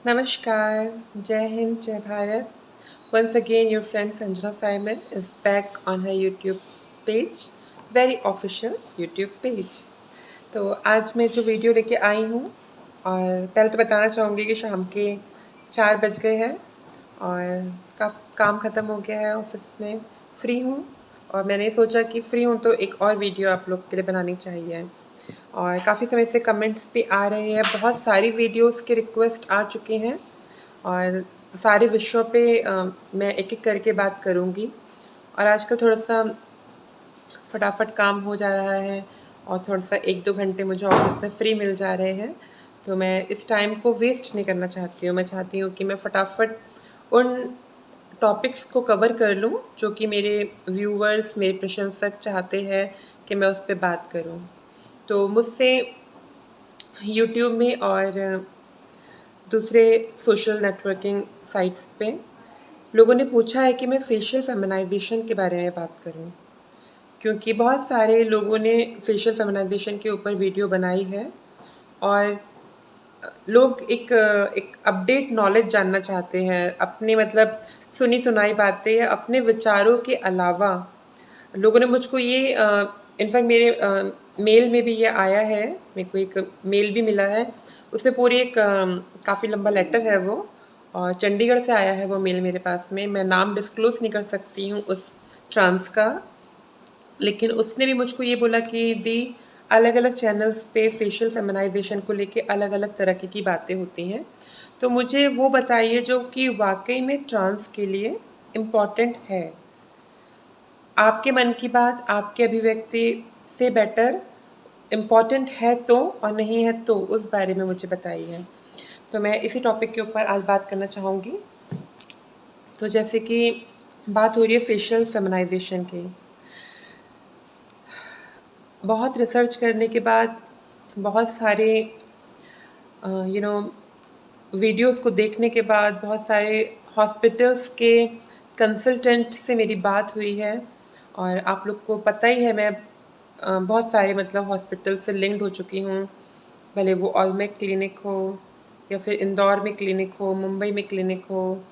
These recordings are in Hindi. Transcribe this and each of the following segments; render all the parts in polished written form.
Namaskar, Jai Hind, Jai Bharat. Once again, your friend Sanjana Simon is back on her YouTube page, very official YouTube page. तो आज मैं जो वीडियो लेके आई हूँ और पहले तो बताना चाहूँगी कि शाम के 4 बज गए हैं और काम ख़त्म हो गया है ऑफिस में, फ्री हूँ और मैंने सोचा कि फ्री हूँ तो एक और वीडियो आप लोग के लिए बनानी चाहिए। और काफ़ी समय से कमेंट्स भी आ रहे हैं, बहुत सारी वीडियोस के रिक्वेस्ट आ चुके हैं और सारे विषयों पे मैं एक-एक करके बात करूँगी। और आजकल थोड़ा-सा फटाफट काम हो जा रहा है और थोड़ा-सा 1-2 घंटे मुझे ऑफ़िस में फ्री मिल जा रहे हैं, तो मैं इस टाइम को वेस्ट नहीं करना चाहती हूँ। मैं चाहती हूँ कि मैं फटाफट उन टॉपिक्स को कवर कर लूँ, जो कि मेरे व्यूअर्स, मेरे प्रशंसक चाहते हैं कि मैं उस पे बात करूँ। तो मुझसे यूट्यूब में और दूसरे सोशल नेटवर्किंग साइट्स पे लोगों ने पूछा है कि मैं फेशियल फेमिनाइज़ेशन के बारे में बात करूँ, क्योंकि बहुत सारे लोगों ने फेशियल फेमिनाइज़ेशन के ऊपर वीडियो बनाई है और लोग एक अपडेट नॉलेज जानना चाहते हैं, अपने मतलब सुनी-सुनाई बातें या अपने विचारों के अलावा लोगों ने मुझको ये इनफैक्ट मेरे मेल में भी ये आया है, मेरे को एक मेल भी मिला है, उसमें पूरी एक काफ़ी लंबा लेटर है वो और चंडीगढ़ से आया है वो मेल मेरे पास में। मैं नाम डिस्क्लोज़ नहीं कर सकती हूँ उस ट्रांस का, लेकिन उसने भी मुझको ये बोला कि दी अलग-अलग चैनल्स पे फेशियल फेमिनाइज़ेशन को लेके अलग-अलग तरह की बातें होती हैं। तो मुझे वो बताइए जो कि वाक़ई में ट्रांस के लिए इम्पोर्टेंट है। आपके मन की बात, आपकी अभिव्यक्ति से बेटर इम्पोर्टेंट है तो और नहीं है तो उस बारे में मुझे बताइए। तो मैं इसी टॉपिक के ऊपर आज बात करना चाहूँगी। तो जैसे कि बात हो रही है फेशियल फेमिनाइज़ेशन की। बहुत रिसर्च करने के बाद बहुत सारे यू नो वीडियोज़ को देखने के बाद बहुत सारे हॉस्पिटल्स के कंसल्टेंट से मेरी बात हुई है और आप लोग को पता ही है मैं बहुत सारे मतलब हॉस्पिटल से लिंक्ड हो चुकी हूँ, भले वो ऑलमेक क्लिनिक हो या फिर इंदौर में क्लिनिक हो, मुंबई में क्लिनिक हो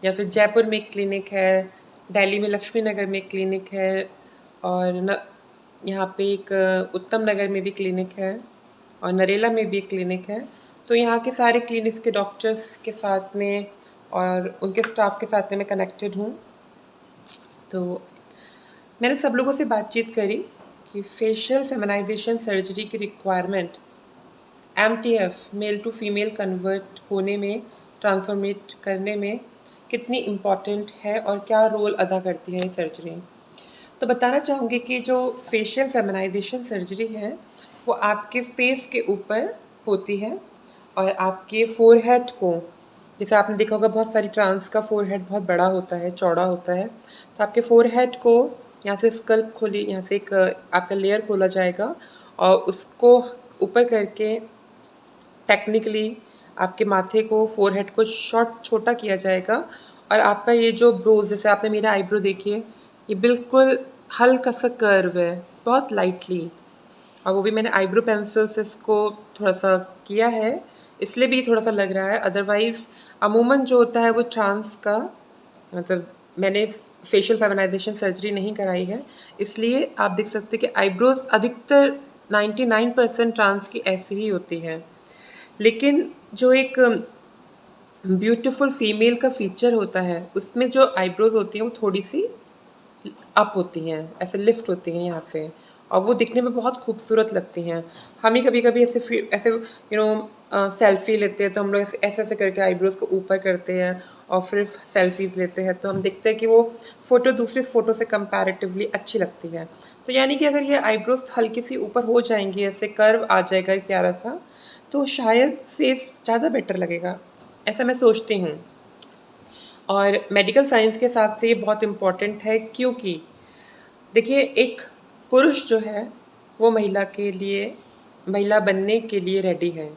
या फिर जयपुर में क्लिनिक है, दिल्ली में लक्ष्मी नगर में क्लिनिक है और न यहाँ पे एक उत्तम नगर में भी क्लिनिक है और नरेला में भी एक क्लिनिक है। तो यहाँ के सारे क्लिनिक्स के डॉक्टर्स के साथ में और उनके स्टाफ के साथ में मैं कनेक्टेड हूँ। तो मैंने सब लोगों से बातचीत करी कि फेशियल फेमिनाइज़ेशन सर्जरी की requirement MTF male to female convert होने में, ट्रांसफॉर्मेट करने में कितनी इम्पॉर्टेंट है और क्या रोल अदा करती है ये सर्जरी। तो बताना चाहूँगी कि जो फेशियल फेमिनाइज़ेशन सर्जरी है, वो आपके फेस के ऊपर होती है और आपके फ़ोरहेड को, जैसे आपने देखा होगा बहुत सारी ट्रांस का फ़ोरहेड बहुत बड़ा होता है, चौड़ा होता है। तो आपके फ़ोरहेड को यहाँ से स्कल्प खोली, यहाँ से एक आपका लेयर खोला जाएगा और उसको ऊपर करके टेक्निकली आपके माथे को, फ़ोरहेड को शॉर्ट छोटा किया जाएगा और आपका ये जो ब्रोज़, जैसे आपने मेरा आईब्रो देखिए, ये बिल्कुल हल्का-सा कर्व है, बहुत लाइटली, और वो भी मैंने आईब्रो पेंसिल से इसको थोड़ा-सा किया है, इसलिए भी थोड़ा-सा लग रहा है। अदरवाइज़ अमूमन जो होता है वो ट्रांस का मतलब मैंने फेशियल फेमिनाइज़ेशन सर्जरी नहीं कराई है, इसलिए आप देख सकते हैं कि आईब्रोज़ अधिकतर 99% ट्रांस की ऐसी ही होती हैं। लेकिन जो एक ब्यूटीफुल फीमेल का फीचर होता है, उसमें जो आईब्रोज़ होती हैं वो थोड़ी-सी अप होती हैं, ऐसे लिफ्ट होती हैं यहाँ से और वो दिखने में बहुत खूबसूरत लगती हैं। हम ही कभी-कभी ऐसे सेल्फ़ी लेते हैं तो हम लोग ऐसे-ऐसे करके आईब्रोज़ को ऊपर करते हैं और फिर सेल्फ़ीज़ लेते हैं, तो हम देखते हैं कि वो फ़ोटो दूसरी फ़ोटो से कंपैरेटिवली अच्छी लगती है। तो यानी कि अगर ये आईब्रोज़ हल्की-सी ऊपर हो जाएँगी, ऐसे कर्व आ जाएगा एक प्यारा-सा, तो शायद फ़ेस ज़्यादा बेटर लगेगा, ऐसा मैं सोचती हूँ। और मेडिकल साइंस के हिसाब से ये बहुत इम्पोर्टेंट है, क्योंकि देखिए एक पुरुष जो है वो महिला बनने के लिए रेडी है।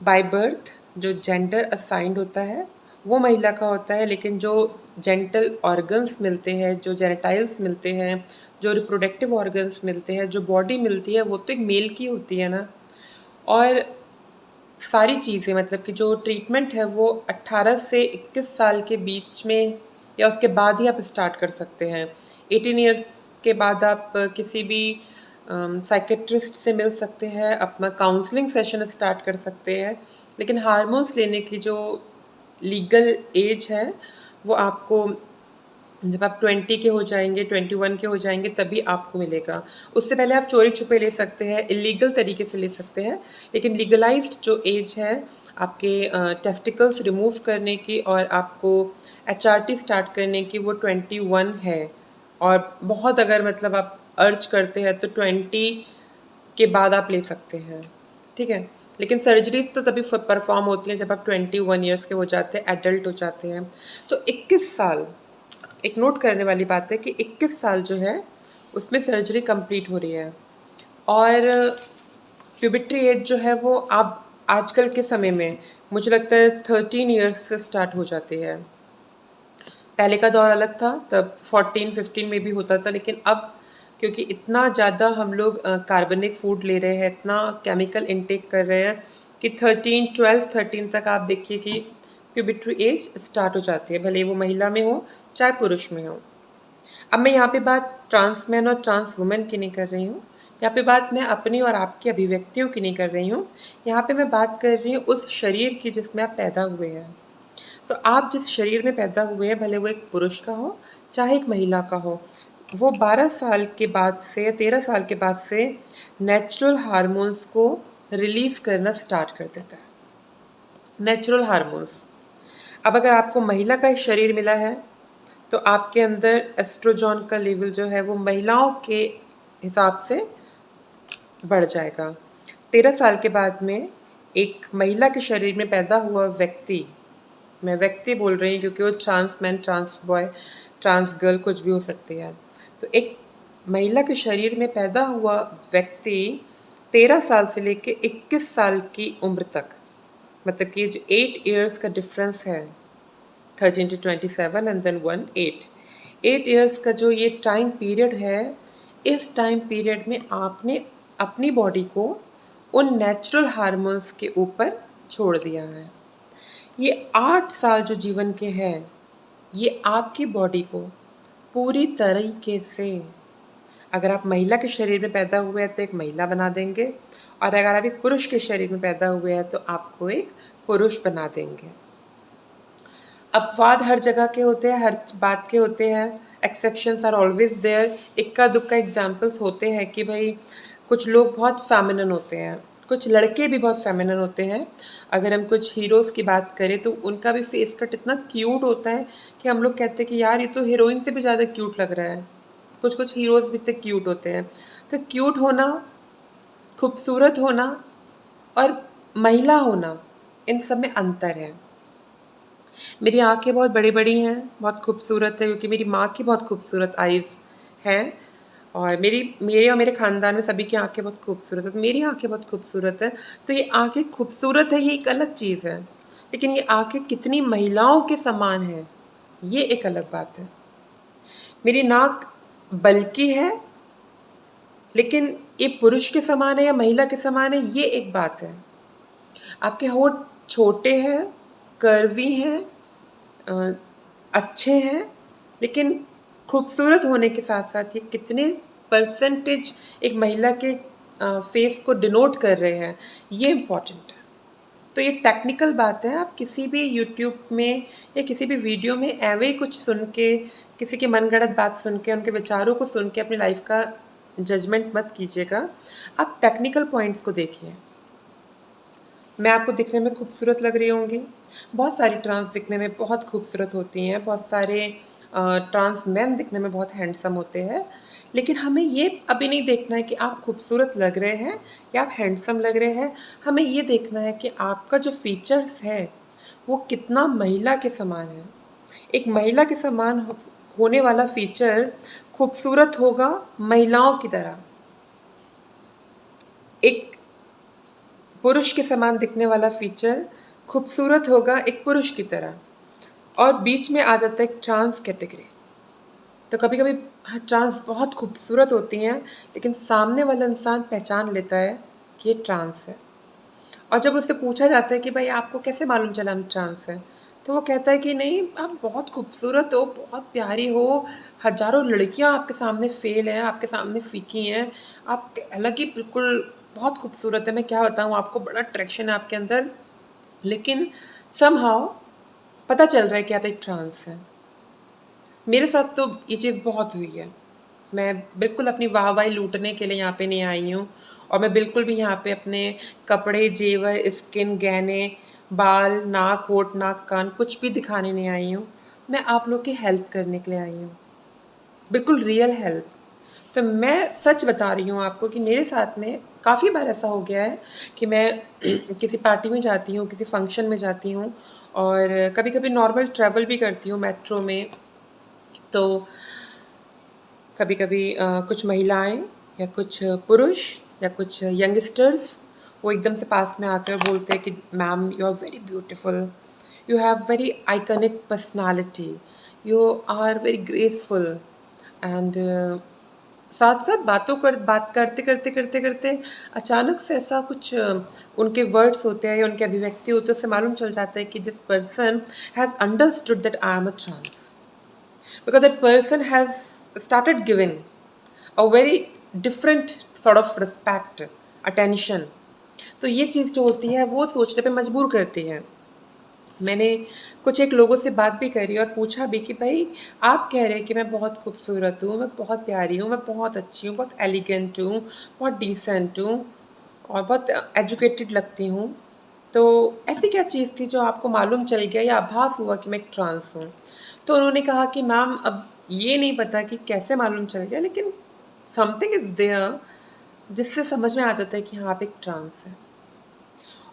बाय बर्थ जो जेंडर असाइन्ड होता है वो महिला का होता है, लेकिन जो जेनिटल ऑर्गन्स मिलते हैं, जो जेनिटाइल्स मिलते हैं, जो रिप्रोडक्टिव ऑर्गन्स मिलते हैं, जो बॉडी मिलती है, वो तो एक मेल की होती है ना। और सारी चीज़ें मतलब कि जो ट्रीटमेंट है वो 18 से 21 साल के बीच में या उसके बाद ही आप स्टार्ट कर सकते हैं। 18 इयर्स के बाद आप किसी भी साइकियाट्रिस्ट से मिल सकते हैं, अपना काउंसलिंग सेशन स्टार्ट कर सकते हैं। लेकिन हार्मोन्स लेने की जो लीगल एज है, वो आपको जब आप 20 के हो जाएँगे, 21 के हो जाएँगे तभी आपको मिलेगा। उससे पहले आप चोरी-छुपे ले सकते हैं, इल्लीगल तरीके से ले सकते हैं, लेकिन लीगलाइज़्ड जो एज है आपके टेस्टिकल्स रिमूव करने की और आपको एचआरटी स्टार्ट करने की वो 21 है। और बहुत अगर मतलब आप अर्ज करते हैं तो 20 के बाद आप ले सकते हैं, ठीक है? लेकिन सर्जरीज़ तो तभी परफ़ॉर्म होती हैं जब आप 21 इयर्स के हो जाते हैं, एडल्ट हो जाते हैं। तो 21 साल एक नोट करने वाली बात है कि 21 साल जो है, उसमें सर्जरी कंप्लीट हो रही है और प्यूबर्टी एज जो है वो अब आजकल के समय में मुझे लगता है 13 इयर्स से स्टार्ट हो जाती है। पहले का दौर अलग था, तब 14-15 में भी होता था, लेकिन अब क्योंकि इतना ज़्यादा हम लोग कार्बनिक फूड ले रहे हैं, इतना केमिकल इनटेक कर रहे हैं कि 12-13 तक आप देखिए कि प्यूबर्टी एज स्टार्ट हो जाती है, भले वो महिला में हो, चाहे पुरुष में हो। अब मैं यहाँ पे बात ट्रांस मैन और ट्रांस वुमेन की नहीं कर रही हूँ, यहाँ पे बात मैं अपनी और आपकी अभिव्यक्तियों की नहीं कर रही हूँ, यहाँ पे मैं बात कर रही हूँ उस शरीर की जिसमें आप पैदा हुए हैं। तो आप जिस शरीर में पैदा हुए हैं, भले वो एक पुरुष का हो, चाहे एक महिला का हो, वो 12 साल के बाद से या 13 साल के बाद से नेचुरल हार्मोन्स को रिलीज़ करना स्टार्ट कर देता है। Natural hormones. अब अगर आपको महिला का एक शरीर मिला है, तो आपके अंदर एस्ट्रोजन का लेवल जो है वो महिलाओं के हिसाब से बढ़ जाएगा। 13 साल के बाद में एक महिला के शरीर में पैदा हुआ व्यक्ति, मैं व्यक्ति बोल रही हूँ क्योंकि वो trans man, trans boy, trans girl कुछ भी हो सकती है। तो एक महिला के शरीर में पैदा हुआ व्यक्ति 13 साल से लेके 21 साल की उम्र तक, मतलब कि जो 8 इयर्स का डिफरेंस है, 13 to 27 एंड देन 1 8 इयर्स का जो ये टाइम पीरियड है, इस टाइम पीरियड में आपने अपनी बॉडी को उन नेचुरल हार्मोन्स के ऊपर छोड़ दिया है। ये 8 साल जो जीवन के हैं, ये आपकी बॉडी को पूरी तरीके से, अगर आप महिला के शरीर में पैदा हुए हैं तो एक महिला बना देंगे, और अगर आप एक पुरुष के शरीर में पैदा हुए हैं तो आपको एक पुरुष बना देंगे। अपवाद हर जगह के होते हैं, हर बात के होते हैं, एक्सेप्शंस आर ऑलवेज देयर। इक्का दुक्का एग्जाम्पल्स होते हैं कि भाई कुछ लोग बहुत फेमिनिन होते हैं, कुछ लड़के भी बहुत फेमिनिन होते हैं। अगर हम कुछ हीरोज़ की बात करें तो उनका भी फेस कट इतना क्यूट होता है कि हम लोग कहते हैं कि यार ये तो हीरोइन से भी ज़्यादा क्यूट लग रहा है। कुछ कुछ हीरोज़ भी इतने क्यूट होते हैं। तो क्यूट होना, खूबसूरत होना और महिला होना, इन सब में अंतर है। मेरी आँखें बहुत बड़ी-बड़ी हैं, बहुत खूबसूरत है क्योंकि मेरी माँ की बहुत खूबसूरत आइज़ हैं, और मेरे और मेरे ख़ानदान में सभी की आँखें बहुत खूबसूरत हैं, तो मेरी आँखें बहुत खूबसूरत हैं। तो ये आँखें खूबसूरत है, ये एक अलग चीज़ है, लेकिन ये आँखें कितनी महिलाओं के समान हैं, ये एक अलग बात है। मेरी नाक बल्की है, लेकिन ये पुरुष के समान है या महिला के समान है, ये एक बात है। आपके होंठ छोटे हैं, कर्वी हैं, अ, अच्छे हैं, लेकिन खूबसूरत होने के साथ-साथ ये कितने परसेंटेज एक महिला के फेस को डिनोट कर रहे हैं, ये इम्पोर्टेंट है। तो ये टेक्निकल बात है, आप किसी भी यूट्यूब में या किसी भी वीडियो में ऐवे ही कुछ सुन के, किसी की मनगढ़ंत बात सुन के, उनके विचारों को सुन के अपनी लाइफ़ का जजमेंट मत कीजिएगा। आप टेक्निकल पॉइंट्स को देखिए। मैं आपको दिखने में खूबसूरत लग रही होंगी। बहुत सारी ट्रांस दिखने में बहुत खूबसूरत होती हैं, बहुत सारे ट्रांस मेन दिखने में बहुत हैंडसम होते हैं। लेकिन हमें ये अभी नहीं देखना है कि आप खूबसूरत लग रहे हैं या आप हैंडसम लग रहे हैं। हमें ये देखना है कि आपका जो फीचर्स है, वो कितना महिला के समान है। एक महिला के समान होने वाला फीचर खूबसूरत होगा महिलाओं की तरह। एक पुरुष के समान दिखने वाला फीचर खूबसूरत होगा एक पुरुष की तरह, और बीच में आ जाता है एक ट्रांस कैटेगरी। तो कभी-कभी हाँ, ट्रांस बहुत खूबसूरत होती हैं, लेकिन सामने वाला इंसान पहचान लेता है कि ये ट्रांस है। और जब उससे पूछा जाता है कि भाई आपको कैसे मालूम चला हम ट्रांस हैं? तो वो कहता है कि नहीं आप बहुत खूबसूरत हो, बहुत प्यारी हो, हज़ारों लड़कियाँ आपके सामने फ़ेल हैं, आपके सामने फ़ीकी हैं, आप अलग ही बिल्कुल बहुत खूबसूरत है, मैं क्या बताऊँ आपको बड़ा अट्रैक्शन है आपके अंदर, लेकिन समहाउ पता चल रहा है कि आप एक ट्रांस हैं। मेरे साथ तो ये चीज़ बहुत हुई है। मैं बिल्कुल अपनी वाहवाही लूटने के लिए यहाँ पे नहीं आई हूँ और मैं बिल्कुल भी यहाँ पे अपने कपड़े, जेवर, स्किन, गहने, बाल, नाक, होठ, नाक, कान कुछ भी दिखाने नहीं आई हूँ। मैं आप लोग की हेल्प करने के लिए आई हूँ, बिल्कुल रियल हेल्प। तो मैं सच बता रही हूँ आपको कि मेरे साथ में काफ़ी बार ऐसा हो गया है कि मैं किसी पार्टी में जाती हूँ, किसी फंक्शन में जाती हूँ और कभी-कभी नॉर्मल ट्रैवल भी करती हूँ मेट्रो में। तो कभी-कभी कुछ महिलाएँ या कुछ पुरुष या कुछ यंगस्टर्स वो एकदम से पास में आते हैं और बोलते हैं कि ma'am you are very beautiful, you have very iconic personality, you are very graceful and साथ-साथ बात करते-करते अचानक से ऐसा कुछ उनके वर्ड्स होते हैं या उनकी अभिव्यक्ति होती है, उससे मालूम चल जाता है कि this person has understood that I am a trans. Because that person has started giving a very different sort of respect, attention. तो ये चीज़ जो होती है वो सोचने पे मजबूर करती है। मैंने कुछ एक लोगों से बात भी करी और पूछा भी कि भाई आप कह रहे हैं कि मैं बहुत खूबसूरत हूँ, मैं बहुत प्यारी हूँ, मैं बहुत अच्छी हूँ, बहुत एलिगेंट हूँ, बहुत डिसेंट हूँ और बहुत एजुकेटेड लगती हूँ। तो ऐसी क्या चीज़ थी जो आपको मालूम चल गया या आभास हुआ कि मैं एक ट्रांस हूँ? तो उन्होंने कहा कि मैम अब ये नहीं पता कि कैसे मालूम चल गया लेकिन समथिंग इज़ देयर जिससे समझ में आ जाता है कि हाँ, आप एक ट्रांस हैं।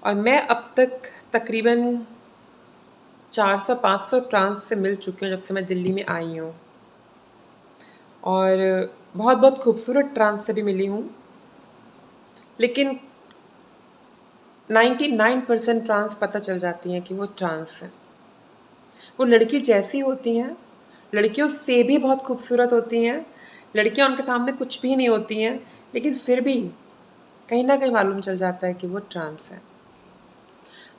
और मैं अब तक तकरीबन 400-500 ट्रांस से मिल चुकी हूँ जब से मैं दिल्ली में आई हूँ और बहुत-बहुत खूबसूरत ट्रांस से भी मिली हूँ। लेकिन 99% ट्रांस पता चल जाती हैं कि वो ट्रांस हैं। वो लड़की जैसी होती हैं, लड़कियों से भी बहुत खूबसूरत होती हैं, लड़कियाँ उनके सामने कुछ भी नहीं होती हैं, लेकिन फिर भी कहीं न कहीं मालूम चल जाता है कि वो ट्रांस हैं।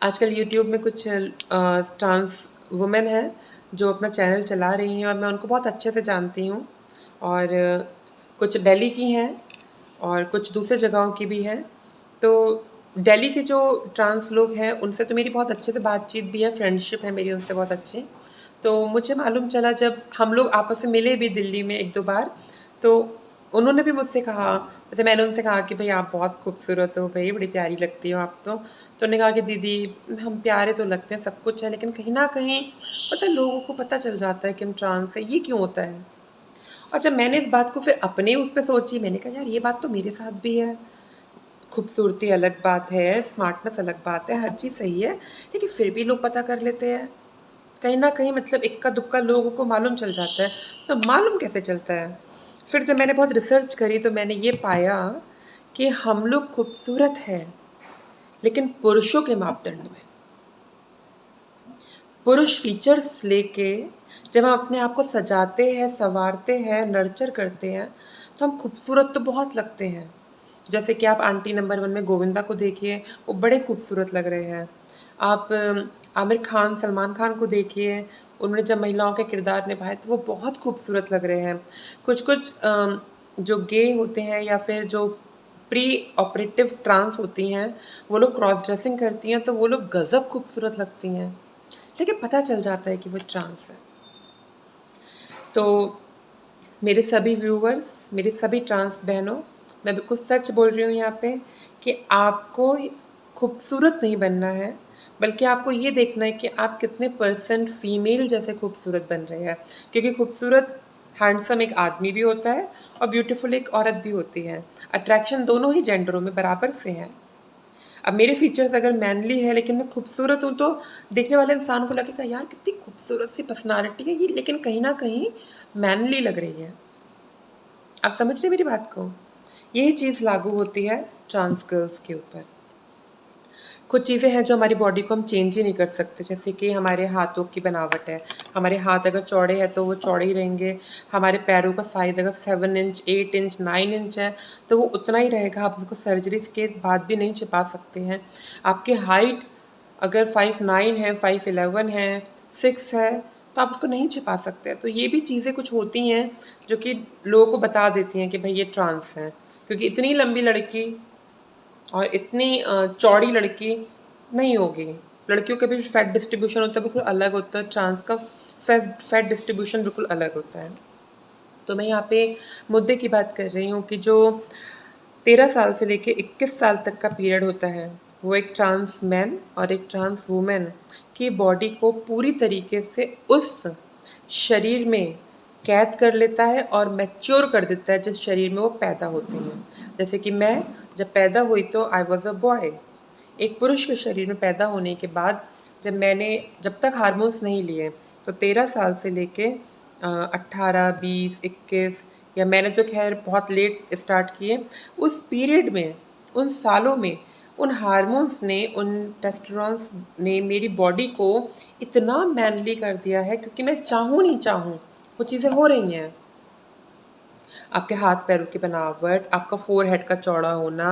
आजकल यूट्यूब में कुछ ट्रांस वुमेन हैं, जो अपना चैनल चला रही हैं और मैं उनको बहुत अच्छे से जानती हूँ और कुछ दिल्ली की हैं और कुछ दूसरे जगहों की भी हैं। तो दिल्ली के जो ट्रांस लोग हैं, उनसे तो मेरी बहुत अच्छे से बातचीत भी है, फ्रेंडशिप है मेरी उनसे बहुत अच्छी। तो मुझे मालूम चला जब हम लोग आपस में मिले भी दिल्ली में 1-2 बार, तो उन्होंने भी मुझसे कहा जैसे मैंने उनसे कहा कि भई आप बहुत खूबसूरत हो भई, बड़ी प्यारी लगती हो आप तो। तो उन्होंने कहा कि दीदी हम प्यारे तो लगते हैं, सब कुछ है, लेकिन कहीं न कहीं पता है लोगों को पता चल जाता है कि हम ट्रांस हैं, ये क्यों होता है? और जब मैंने इस बात को फिर अपने उस पे सोची, मैंने कहा यार ये बात तो मेरे साथ भी है। खूबसूरती अलग बात है, स्मार्टनेस अलग बात है, हर चीज़ सही है, लेकिन फिर भी लोग पता कर लेते हैं। कहीं न कहीं मतलब इक्का-दुक्का लोगों को मालूम चल जाता है, तो मालूम कैसे चलता है? फिर जब मैंने बहुत रिसर्च करी तो मैंने ये पाया कि हम लोग खूबसूरत हैं, लेकिन पुरुषों के मापदंड में। पुरुष फीचर्स लेके जब हम अपने आप को सजाते हैं, सँवारते हैं, नर्चर करते हैं, तो हम खूबसूरत तो बहुत लगते हैं। जैसे कि आप आंटी नंबर 1 में गोविंदा को देखिए, वो बड़े खूबसूरत लग रहे हैं। आप आमिर खान, सलमान खान को देखिए, उन्होंने जब महिलाओं के किरदार निभाए तो वो बहुत खूबसूरत लग रहे हैं। कुछ-कुछ जो गे होते हैं या फिर जो प्री ऑपरेटिव ट्रांस होती हैं, वो लोग क्रॉस ड्रेसिंग करती हैं, तो वो लोग गज़ब खूबसूरत लगती हैं। लेकिन पता चल जाता है कि वो ट्रांस है। तो मेरे सभी व्यूअर्स, मेरी सभी ट्रांस बहनों, मैं बिल्कुल सच बोल रही हूँ यहाँ पे कि आपको खूबसूरत नहीं बनना है, बल्कि आपको ये देखना है कि आप कितने परसेंट फीमेल जैसे खूबसूरत बन रहे हैं। क्योंकि खूबसूरत हैंडसम एक आदमी भी होता है और ब्यूटीफुल एक औरत भी होती है। अट्रैक्शन दोनों ही जेंडरों में बराबर से है। अब मेरे फीचर्स अगर मैनली है लेकिन मैं खूबसूरत हूँ तो देखने वाले इंसान को लगेगा यार कितनी खूबसूरत सी पर्सनालिटी है ये लेकिन कहीं न कहीं मैनली लग रही है। आप समझ रहे हैं मेरी बात को? यही चीज़ लागू होती है ट्रांस गर्ल्स के ऊपर। कुछ चीज़ें हैं जो हमारी बॉडी को हम चेंज ही नहीं कर सकते, जैसे कि हमारे हाथों की बनावट है। हमारे हाथ अगर चौड़े हैं तो वो चौड़े ही रहेंगे। हमारे पैरों का साइज़ अगर 7 इंच, 8 इंच, 9 इंच है तो वो उतना ही रहेगा, आप उसको सर्जरीज़ के बाद भी नहीं छिपा सकते हैं। आपकी हाइट अगर 5'9" है, 5'11" है, 6 है, तो आप उसको नहीं छिपा सकते। तो ये भी चीज़ें कुछ होती हैं जो कि लोगों को बता देती हैं कि भई ये ट्रांस है। क्योंकि इतनी लंबी लड़की और इतनी चौड़ी लड़की नहीं होगी। लड़कियों का भी फैट डिस्ट्रीब्यूशन होता है बिल्कुल अलग होता है, ट्रांस का फैट डिस्ट्रीब्यूशन बिल्कुल अलग होता है। तो मैं यहाँ पे मुद्दे की बात कर रही हूँ कि जो 13 साल से लेके 21 साल तक का पीरियड होता है, वो एक ट्रांस मैन और एक ट्रांस वुमेन की बॉडी को पूरी तरीके से उस शरीर में कैद कर लेता है और मैच्योर कर देता है जिस शरीर में वो पैदा होते हैं। जैसे कि मैं जब पैदा हुई तो आई वॉज़ अ बॉय। एक पुरुष के शरीर में पैदा होने के बाद जब तक हार्मोन्स नहीं लिए तो 13 साल से लेके 18, 20, 21 या मैंने तो खैर बहुत लेट स्टार्ट किए। उस पीरियड में, उन सालों में, उन हार्मोन्स ने, उन टेस्टोस्टेरोन्स ने मेरी बॉडी को इतना मैनली कर दिया है क्योंकि मैं चाहूँ नहीं चाहूँ, वो चीज़ें हो रही हैं। आपके हाथ पैरों की बनावट, आपका फ़ोरहेड का चौड़ा होना,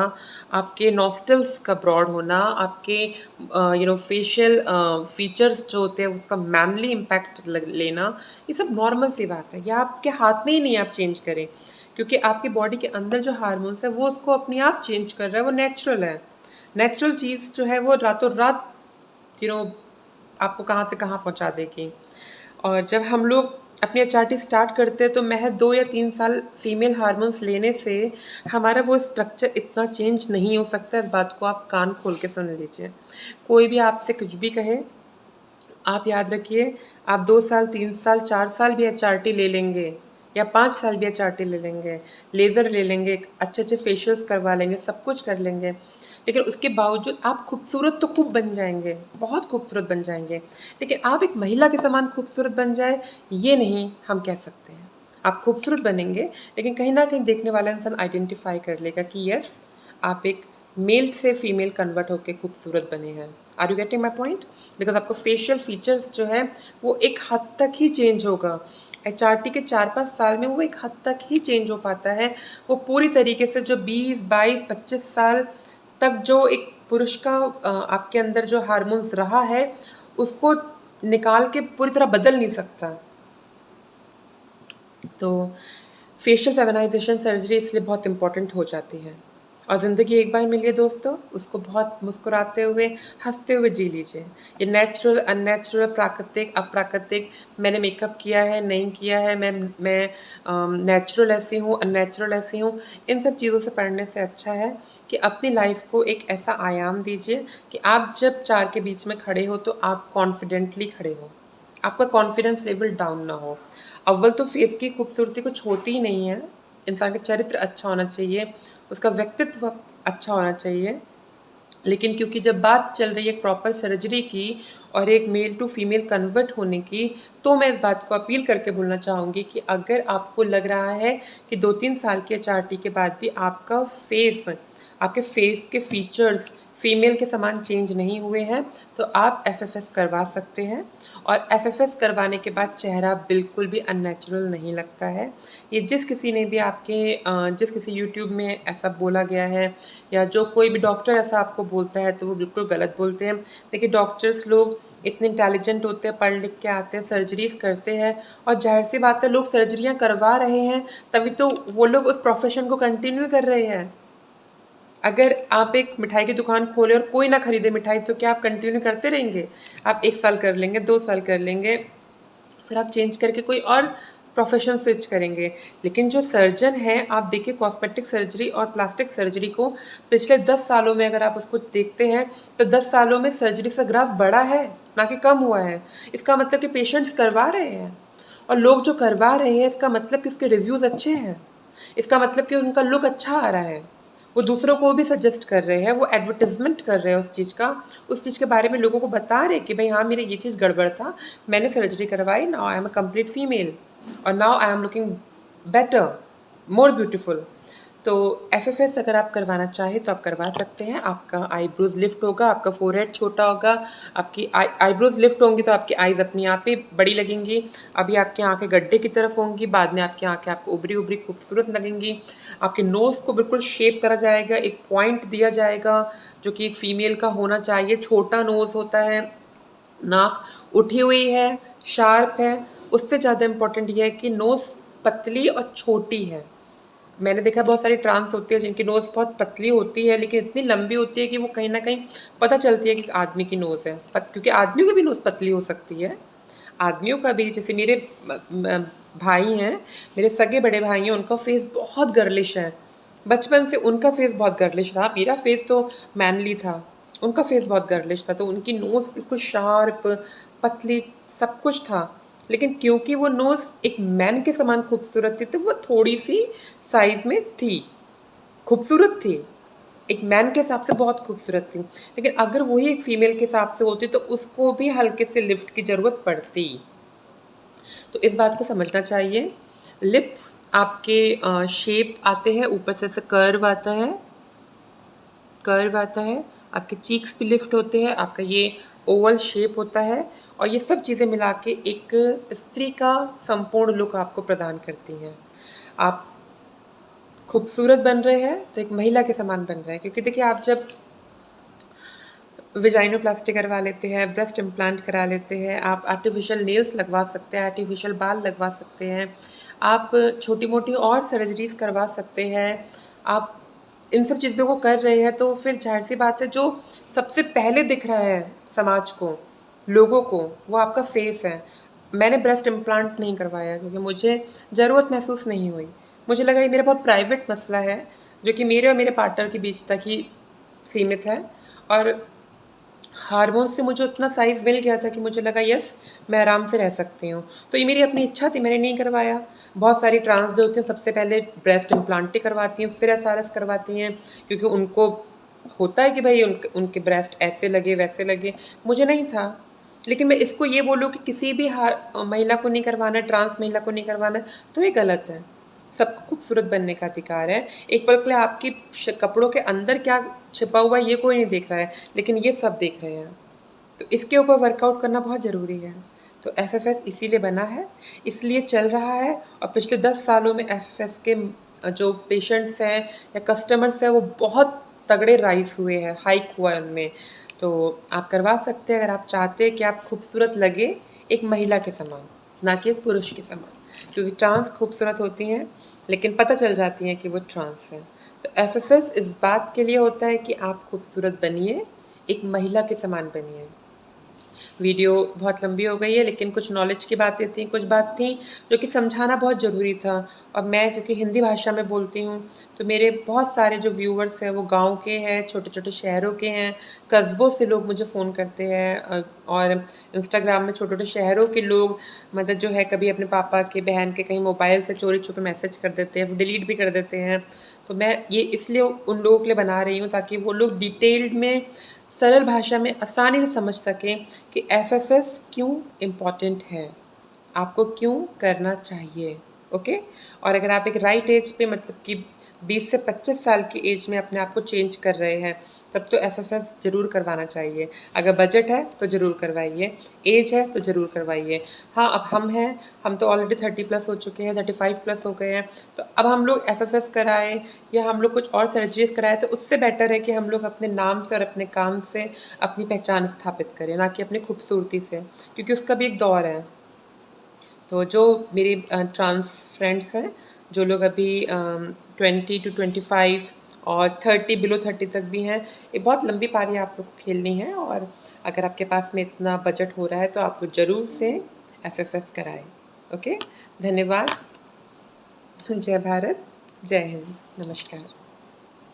आपके नॉस्ट्रल्स का ब्रॉड होना, आपके फेशियल फीचर्स जो होते हैं उसका मैनली इम्पैक्ट लेना, ये सब नॉर्मल सी बात है। ये आपके हाथ में ही नहीं आप चेंज करें, क्योंकि आपकी बॉडी के अंदर जो हार्मोन्स है वो उसको अपने आप चेंज कर रहा है, वो नेचुरल है। नेचुरल चीज़ जो है वो रातों रात यू नो आपको कहाँ से कहाँ पहुँचा देगी। और जब हम लोग अपनी एचआरटी स्टार्ट करते हैं तो महज़ 2 या 3 साल फीमेल हार्मोन्स लेने से हमारा वो स्ट्रक्चर इतना चेंज नहीं हो सकता। इस बात को आप कान खोल के सुन लीजिए। कोई भी आपसे कुछ भी कहे, आप याद रखिए, आप 2 साल, 3 साल, 4 साल भी एचआरटी ले लेंगे या 5 साल भी एचआरटी ले लेंगे, लेज़र ले लेंगे, अच्छे-अच्छे फेशियल्स करवा लेंगे, सब कुछ कर लेंगे, लेकिन उसके बावजूद आप खूबसूरत तो खूब बन जाएँगे, बहुत खूबसूरत बन जाएँगे, लेकिन आप एक महिला के समान खूबसूरत बन जाए, ये नहीं हम कह सकते हैं। आप खूबसूरत बनेंगे, लेकिन कहीं न कहीं देखने वाला इंसान आइडेंटिफ़ाई कर लेगा कि येस, आप एक मेल से फीमेल कन्वर्ट होके खूबसूरत बने हैं। Are you getting my point? Because आपका फेशियल फीचर्स जो है वो एक हद तक ही चेंज होगा। एचआरटी के 4-5 साल में वो एक हद तक ही चेंज हो पाता है। वो पूरी तरीके से जो 20, 22, 25 साल तक जो एक पुरुष का आपके अंदर जो हार्मोन्स रहा है, उसको निकाल के पूरी तरह बदल नहीं सकता। तो फेशियल फेमिनाइज़ेशन सर्जरी इसलिए बहुत इम्पोर्टेंट हो जाती है। और ज़िंदगी एक बार मिली है दोस्तों, उसको बहुत मुस्कुराते हुए, हँसते हुए जी लीजिए। ये नेचुरल, अननेचुरल, प्राकृतिक, अप्राकृतिक, मैंने मेकअप किया है, नहीं किया है, मैं नेचुरल ऐसी हूँ, अननेचुरल ऐसी हूँ, इन सब चीज़ों से पढ़ने से अच्छा है कि अपनी लाइफ़ को एक ऐसा आयाम दीजिए कि आप जब 4 के बीच में खड़े हो तो आप कॉन्फिडेंटली खड़े हो। आपका कॉन्फिडेंस लेवल डाउन ना हो। अव्वल तो फेस की खूबसूरती कुछ होती ही नहीं है। इंसान का चरित्र अच्छा होना चाहिए, उसका व्यक्तित्व अच्छा होना चाहिए। लेकिन क्योंकि जब बात चल रही है प्रॉपर सर्जरी की और एक मेल टू फीमेल कन्वर्ट होने की, तो मैं इस बात को अपील करके बोलना चाहूँगी कि अगर आपको लग रहा है कि 2-3 साल की एचआरटी के बाद भी आपके फेस के फीचर्स फीमेल के समान चेंज नहीं हुए हैं, तो आप एफएफएस करवा सकते हैं। और एफएफएस करवाने के बाद चेहरा बिल्कुल भी अननेचुरल नहीं लगता है। ये जिस किसी यूट्यूब में ऐसा बोला गया है या जो कोई भी डॉक्टर ऐसा आपको बोलता है तो वो बिल्कुल गलत बोलते हैं। देखिए, डॉक्टर्स लोग इतने इंटेलिजेंट होते हैं, पढ़ लिख के आते हैं, सर्जरीज़ करते हैं और ज़ाहिर-सी बात है, लोग सर्जरियाँ करवा रहे हैं, तभी तो वो लोग उस प्रोफ़ेशन को कंटिन्यू कर रहे हैं। अगर आप एक मिठाई की दुकान खोलें और कोई ना खरीदे मिठाई, तो क्या आप कंटिन्यू करते रहेंगे? आप 1 साल कर लेंगे, 2 साल कर लेंगे, फिर आप चेंज करके कोई और प्रोफ़ेशन स्विच करेंगे। लेकिन जो सर्जन हैं, आप देखिए, कॉस्मेटिक सर्जरी और प्लास्टिक सर्जरी को पिछले 10 सालों में अगर आप उसको देखते हैं, तो 10 सालों में सर्जरी का ग्राफ बढ़ा है, ना कि कम हुआ है। इसका मतलब कि पेशेंट्स करवा रहे हैं और लोग जो करवा रहे हैं, इसका मतलब कि उसके रिव्यूज़ अच्छे हैं। इसका मतलब कि उनका लुक अच्छा आ रहा है। वो दूसरों को भी सजेस्ट कर रहे हैं, वो एडवर्टाइज़मेंट कर रहे हैं उस चीज़ के बारे में लोगों को बता रहे हैं कि भई हाँ, मेरा ये चीज़ गड़बड़ था, मैंने सर्जरी करवाई, now I am a complete female और now I am looking better, more beautiful. तो एफएफएस अगर आप करवाना चाहें तो आप करवा सकते हैं। आपका आईब्रोज़ लिफ्ट होगा, आपका फोरहेड छोटा होगा, आपकी आईब्रोज़ लिफ्ट होंगी तो आपकी आईज़ अपने आप ही बड़ी लगेंगी। अभी आपकी आँखें गड्ढे की तरफ होंगी, बाद में आपकी आँखें आपको उभरी-उभरी खूबसूरत लगेंगी। आपके नोज़ को बिल्कुल शेप करा जाएगा, एक पॉइंट दिया जाएगा जो कि एक फ़ीमेल का होना चाहिए। छोटा नोज़ होता है, नाक उठी हुई है, शार्प है। उससे ज़्यादा इम्पोर्टेंट ये है कि नोज़ पतली और छोटी है। मैंने देखा है बहुत सारी ट्रांस होती है जिनकी नोज़ बहुत पतली होती है, लेकिन इतनी लंबी होती है कि वो कहीं न कहीं पता चलती है कि आदमी की नोज़ है। क्योंकि आदमियों की भी नोज़ पतली हो सकती है। आदमियों का भी, जैसे मेरे भाई हैं, मेरे सगे बड़े भाई हैं, उनका फेस बहुत गर्लिश है। बचपन से उनका फेस बहुत गर्लिश रहा। मेरा फेस तो मैनली था, उनका फेस बहुत गर्लिश था, तो उनकी नोज़ बिल्कुल शार्प, पतली, सब कुछ था। लेकिन क्योंकि वो नोज़ एक मैन के समान खूबसूरत थी, तो वो थोड़ी-सी साइज़ में थी, खूबसूरत थी। एक मैन के हिसाब से बहुत खूबसूरत थी। लेकिन अगर वही एक फीमेल के हिसाब से होती तो उसको भी हल्के से लिफ्ट की ज़रूरत पड़ती। तो इस बात को समझना चाहिए। लिप्स आपके शेप आते हैं, ऊपर से ऐसे कर्व आता है, आपके चीक्स भी लिफ्ट होते हैं, आपका ये ओवल शेप होता है और ये सब चीज़ें मिला के एक स्त्री का संपूर्ण लुक आपको प्रदान करती हैं। आप खूबसूरत बन रहे हैं, तो एक महिला के समान बन रहे हैं, क्योंकि देखिए आप जब वेजाइनोप्लास्टी करवा लेते हैं, ब्रेस्ट इम्प्लांट करा लेते हैं, आप आर्टिफ़िशियल नेल्स लगवा सकते हैं, आर्टिफ़िशियल बाल लगवा सकते हैं, आप छोटी-मोटी और सर्जरीज़ करवा सकते हैं। आप इन सब चीज़ों को कर रहे हैं तो फिर ज़ाहिर-सी बात है, जो सबसे पहले दिख रहा है समाज को, लोगों को, वो आपका फेस है। मैंने ब्रेस्ट इम्प्लांट नहीं करवाया क्योंकि मुझे ज़रूरत महसूस नहीं हुई। मुझे लगा ये मेरा बहुत प्राइवेट मसला है, जो कि मेरे और मेरे पार्टनर के बीच तक ही सीमित है, और हार्मोन से मुझे उतना साइज़ मिल गया था कि मुझे लगा यस, मैं आराम से रह सकती हूँ। तो ये मेरी अपनी इच्छा थी, मैंने नहीं करवाया। बहुत सारी ट्रांस जो होती हैं सबसे पहले ब्रेस्ट इम्प्लांट ही करवाती हैं, फिर एसआरएस करवाती हैं, क्योंकि उनको होता है कि भई उनके ब्रेस्ट ऐसे लगे, वैसे लगे। मुझे नहीं था। लेकिन मैं इसको ये बोलूँ कि किसी भी महिला को नहीं करवाना है, ट्रांस महिला को नहीं करवाना है, तो ये गलत है। सबको खूबसूरत बनने का अधिकार है। एक पल के लिए आपकी कपड़ों के अंदर क्या छिपा हुआ है ये कोई नहीं देख रहा है, लेकिन ये सब देख रहे हैं। तो इसके ऊपर वर्कआउट करना बहुत ज़रूरी है। तो एफएफएस इसीलिए बना है, इसलिए चल रहा है, और पिछले 10 सालों में एफएफएस के जो पेशेंट्स हैं या कस्टमर्स हैं वो बहुत तगड़े राइज़ हुए हैं, हाइक हुआ है उनमें। तो आप करवा सकते हैं अगर आप चाहते हैं कि आप खूबसूरत लगे एक महिला के समान, ना कि एक पुरुष के समान। क्योंकि ट्रांस खूबसूरत होती हैं, लेकिन पता चल जाती हैं कि वो ट्रांस हैं। तो एफएफएस इस बात के लिए होता है कि आप खूबसूरत बनिए, एक महिला के समान बनिए। वीडियो बहुत लंबी हो गई है, लेकिन कुछ नॉलेज की बातें थी, कुछ बात थी जो कि समझाना बहुत ज़रूरी था। और मैं क्योंकि हिंदी भाषा में बोलती हूँ, तो मेरे बहुत सारे जो व्यूअर्स हैं वो गाँव के हैं, छोटे-छोटे शहरों के हैं, कस्बों से लोग मुझे फ़ोन करते हैं, और इंस्टाग्राम में छोटे-छोटे शहरों के लोग, मतलब जो है, कभी अपने पापा के, बहन के कहीं मोबाइल से चोरी-छुपे मैसेज कर देते हैं, डिलीट भी कर देते हैं। तो मैं ये इसलिए उन लोगों के लिए बना रही हूँ ताकि वो लोग डिटेल्ड में, सरल भाषा में आसानी से समझ सकें कि एफएफएस क्यों इम्पोर्टेंट है, आपको क्यों करना चाहिए, ओके? और अगर आप एक राइट एज पे, मतलब कि 20 से 25 साल की एज में अपने आप को चेंज कर रहे हैं, तब तो एफएफएस ज़रूर करवाना चाहिए। अगर बजट है तो ज़रूर करवाइए, एज है तो ज़रूर करवाइए। हाँ, अब हम हैं, हम तो ऑलरेडी 30 प्लस हो चुके हैं, 35 प्लस हो गए हैं, तो अब हम लोग एफएफएस कराएँ या हम लोग कुछ और सर्जरीज़ कराएँ, तो उससे बेटर है कि हम लोग अपने नाम से और अपने काम से अपनी पहचान स्थापित करें, ना कि अपनी खूबसूरती से, क्योंकि उसका भी एक दौर है। तो जो मेरे ट्रांस फ्रेंड्स हैं, जो लोग अभी 20 टू 25 और 30 बिलो 30 तक भी हैं, ये बहुत लंबी पारी आप लोग को खेलनी है, और अगर आपके पास में इतना बजट हो रहा है तो आप लोग ज़रूर से एफएफएस कराएँ। ओके? धन्यवाद। जय भारत, जय हिंद, नमस्कार।